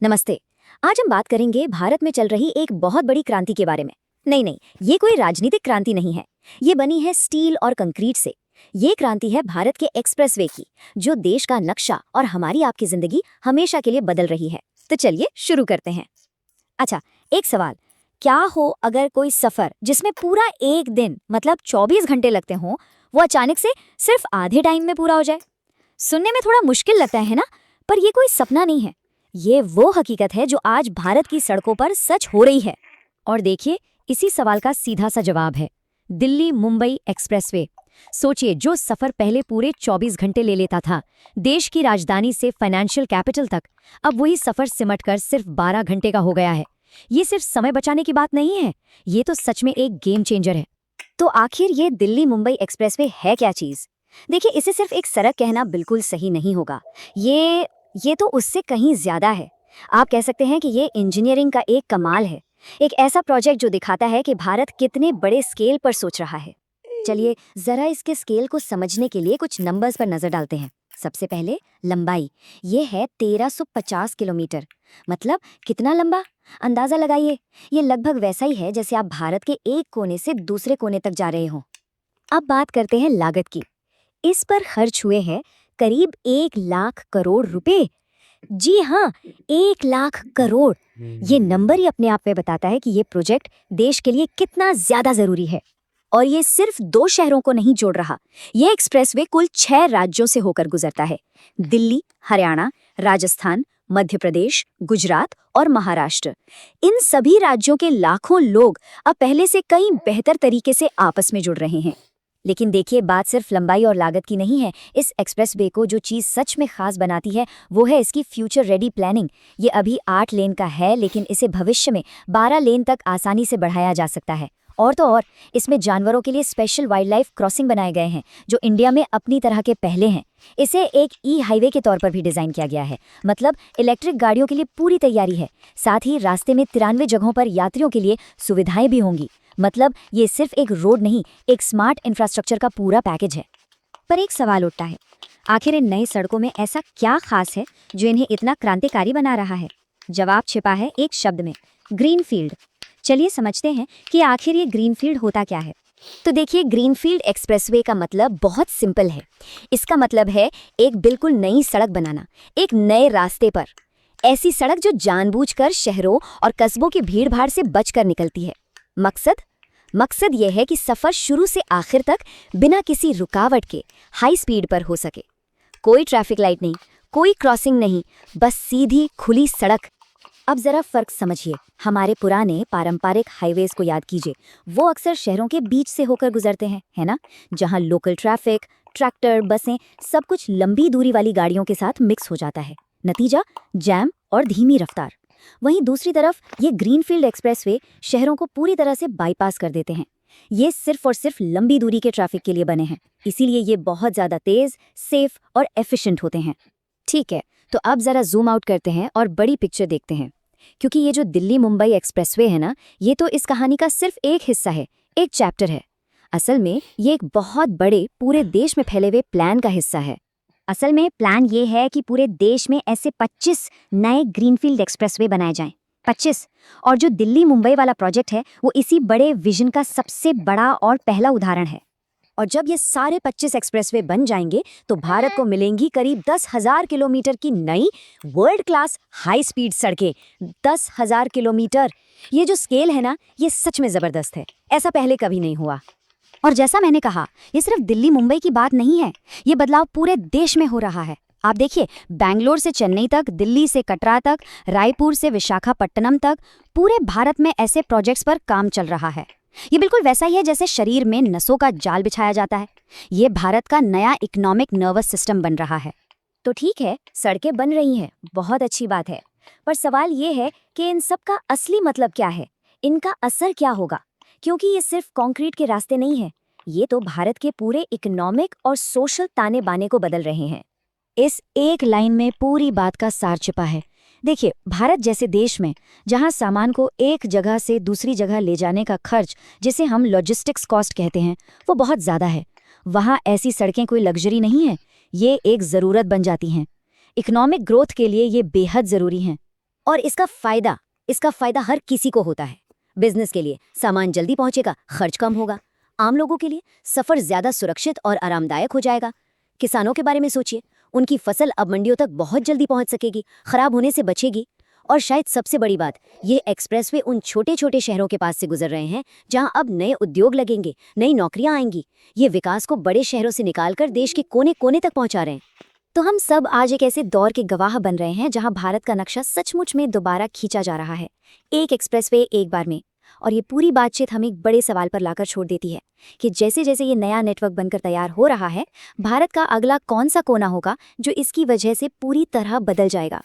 नमस्ते। आज हम बात करेंगे भारत में चल रही एक बहुत बड़ी क्रांति के बारे में। नहीं, ये कोई राजनीतिक क्रांति नहीं है। ये बनी है स्टील और कंक्रीट से। ये क्रांति है भारत के एक्सप्रेसवे की, जो देश का नक्शा और हमारी आपकी जिंदगी हमेशा के लिए बदल रही है। तो चलिए शुरू करते हैं। अच्छा, एक सवाल, क्या हो अगर कोई सफर जिसमें पूरा एक दिन मतलब 24 घंटे लगते हों, वो अचानक से सिर्फ आधे टाइम में पूरा हो जाए? सुनने में थोड़ा मुश्किल लगता है ना, पर ये कोई सपना नहीं है। ये वो हकीकत है जो आज भारत की सड़कों पर सच हो रही है। और देखिए, इसी सवाल का सीधा सा जवाब है दिल्ली मुंबई एक्सप्रेसवे। सोचिए, जो सफर पहले पूरे 24 घंटे ले लेता था देश की राजधानी से फाइनेंशियल कैपिटल तक, अब वही सफर सिमटकर सिर्फ 12 घंटे का हो गया है। ये सिर्फ समय बचाने की बात नहीं है, ये तो सच में एक गेम चेंजर है। तो आखिर ये दिल्ली मुंबई एक्सप्रेसवे है क्या चीज? देखिए, इसे सिर्फ एक सड़क कहना बिल्कुल सही नहीं होगा। ये तो उससे कहीं ज्यादा है। आप कह सकते हैं कि ये इंजीनियरिंग का एक कमाल है। एक ऐसा प्रोजेक्ट जो दिखाता है कि भारत कितने बड़े स्केल पर सोच रहा है। चलिए जरा इसके स्केल को समझने के लिए कुछ नंबर्स पर नजर डालते हैं। सबसे पहले लंबाई, ये है 1350 किलोमीटर। मतलब कितना लंबा? अंदाजा लगाइए। ये लगभग वैसा ही है जैसे आप भारत के एक कोने से दूसरे कोने तक जा रहे हो। अब बात करते हैं लागत की। इस पर खर्च हुए हैं करीब 1 लाख करोड़ रुपए। जी हाँ, 1 लाख करोड़। ये नंबर ही अपने आप में बताता है कि ये प्रोजेक्ट देश के लिए कितना ज्यादा जरूरी है। और ये सिर्फ 2 शहरों को नहीं जोड़ रहा। ये एक्सप्रेसवे कुल 6 राज्यों से होकर गुजरता है। दिल्ली, हरियाणा, राजस्थान, मध्य प्रदेश, गुजरात और महाराष्ट्र। इन सभी राज्यों के लाखों लोग अब पहले से कई बेहतर तरीके से आपस में जुड़ रहे हैं। लेकिन देखिए, बात सिर्फ लंबाई और लागत की नहीं है। इस एक्सप्रेसवे को जो चीज़ सच में खास बनाती है वो है इसकी फ्यूचर रेडी प्लानिंग। ये अभी 8 लेन का है, लेकिन इसे भविष्य में 12 लेन तक आसानी से बढ़ाया जा सकता है। और तो और, इसमें जानवरों के लिए स्पेशल वाइल्ड लाइफ क्रॉसिंग बनाए गए हैं, जो इंडिया में अपनी तरह के पहले हैं। इसे एक हाईवे के तौर पर भी डिजाइन किया गया है। मतलब इलेक्ट्रिक गाड़ियों के लिए पूरी तैयारी है। साथ ही रास्ते में 93 जगहों पर यात्रियों के लिए सुविधाएं भी होंगी। मतलब ये सिर्फ एक रोड नहीं, एक स्मार्ट इंफ्रास्ट्रक्चर का पूरा पैकेज है। पर एक सवाल उठता है, आखिर इन नई सड़कों में ऐसा क्या खास है जो इन्हें इतना क्रांतिकारी बना रहा है? जवाब छिपा है एक शब्द में, ग्रीनफील्ड। चलिए समझते हैं कि आखिर ये ग्रीनफील्ड होता क्या है। तो देखिए, ग्रीनफील्ड एक्सप्रेसवे का मतलब बहुत सिंपल है। इसका मतलब है एक बिल्कुल नई सड़क बनाना, एक नए रास्ते पर। ऐसी सड़क जो जानबूझकर शहरों और कस्बों की भीड़-भाड़ से बचकर निकलती है। मकसद यह है कि सफर शुरू से आखिर तक बिना किसी रुकावट के हाई स्पीड पर हो सके। कोई ट्रैफिक लाइट नहीं, कोई क्रॉसिंग नहीं, बस सीधी खुली सड़क। अब जरा फर्क समझिए। हमारे पुराने पारंपरिक हाईवेज को याद कीजिए। वो अक्सर शहरों के बीच से होकर गुजरते हैं, है ना? जहां लोकल ट्रैफिक, ट्रैक्टर, बसें, सब कुछ लंबी दूरी वाली गाड़ियों के साथ मिक्स हो जाता है। नतीजा, जैम और धीमी रफ्तार। वहीं दूसरी तरफ ये ग्रीनफील्ड एक्सप्रेसवे शहरों को पूरी तरह से बाईपास कर देते हैं। ये सिर्फ और सिर्फ लंबी दूरी के ट्रैफिक के लिए बने हैं। इसीलिए ये बहुत ज़्यादा तेज़, सेफ और एफिशिएंट होते हैं। ठीक है, तो अब ज़रा जूम आउट करते हैं और बड़ी पिक्चर देखते हैं। क्योंकि ये जो दिल्ली मुंबई एक्सप्रेसवे है ना, ये तो इस कहानी का सिर्फ एक हिस्सा है, एक चैप्टर है। असल में ये एक बहुत बड़े, पूरे देश में फैले हुए प्लान का हिस्सा है। असल में प्लान ये है कि पूरे देश में ऐसे 25 नए ग्रीनफील्ड एक्सप्रेसवे बनाए जाएं। 25। और जो दिल्ली मुंबई वाला प्रोजेक्ट है वो इसी बड़े विजन का सबसे बड़ा और पहला उदाहरण है। और जब ये सारे 25 एक्सप्रेसवे बन जाएंगे तो भारत को मिलेंगी करीब 10,000 किलोमीटर की नई वर्ल्ड क्लास हाई स्पीड सड़कें। 10,000 किलोमीटर! ये जो स्केल है ना, ये सच में ज़बरदस्त है। ऐसा पहले कभी नहीं हुआ। और जैसा मैंने कहा, ये सिर्फ दिल्ली मुंबई की बात नहीं है। ये बदलाव पूरे देश में हो रहा है। आप देखिए, बैंगलोर से चेन्नई तक, दिल्ली से कटरा तक, रायपुर से विशाखापट्टनम तक, पूरे भारत में ऐसे प्रोजेक्ट्स पर काम चल रहा है। ये बिल्कुल वैसा ही है जैसे शरीर में नसों का जाल बिछाया जाता है। ये भारत का नया इकोनॉमिक नर्वस सिस्टम बन रहा है। तो ठीक है, सड़कें बन रही हैं, बहुत अच्छी बात है। पर सवाल ये है कि इन सब का असली मतलब क्या है? इनका असर क्या होगा? क्योंकि ये सिर्फ कंक्रीट के रास्ते नहीं है, ये तो भारत के पूरे इकोनॉमिक और सोशल ताने बाने को बदल रहे हैं। इस एक लाइन में पूरी बात का सार छिपा है। देखिए, भारत जैसे देश में जहां सामान को एक जगह से दूसरी जगह ले जाने का खर्च, जिसे हम लॉजिस्टिक्स कॉस्ट कहते हैं, वो बहुत ज़्यादा है, वहां ऐसी सड़कें कोई लग्जरी नहीं है, ये एक ज़रूरत बन जाती हैं। इकोनॉमिक ग्रोथ के लिए ये बेहद ज़रूरी हैं। और इसका फायदा हर किसी को होता है। बिजनेस के लिए सामान जल्दी पहुंचेगा, खर्च कम होगा। आम लोगों के लिए सफर ज्यादा सुरक्षित और आरामदायक हो जाएगा। किसानों के बारे में सोचिए, उनकी फसल अब मंडियों तक बहुत जल्दी पहुंच सकेगी, खराब होने से बचेगी। और शायद सबसे बड़ी बात, ये एक्सप्रेसवे उन छोटे छोटे शहरों के पास से गुजर रहे हैं जहां अब नए उद्योग लगेंगे, नई नौकरियां आएंगी। ये विकास को बड़े शहरों से निकालकर देश के कोने कोने तक पहुंचा रहे हैं। तो हम सब आज एक ऐसे दौर के गवाह बन रहे हैं जहां भारत का नक्शा सचमुच में दोबारा खींचा जा रहा है, एक एक्सप्रेसवे एक बार में। और ये पूरी बातचीत हमें एक बड़े सवाल पर लाकर छोड़ देती है कि जैसे जैसे ये नया नेटवर्क बनकर तैयार हो रहा है, भारत का अगला कौन सा कोना होगा जो इसकी वजह से पूरी तरह बदल जाएगा।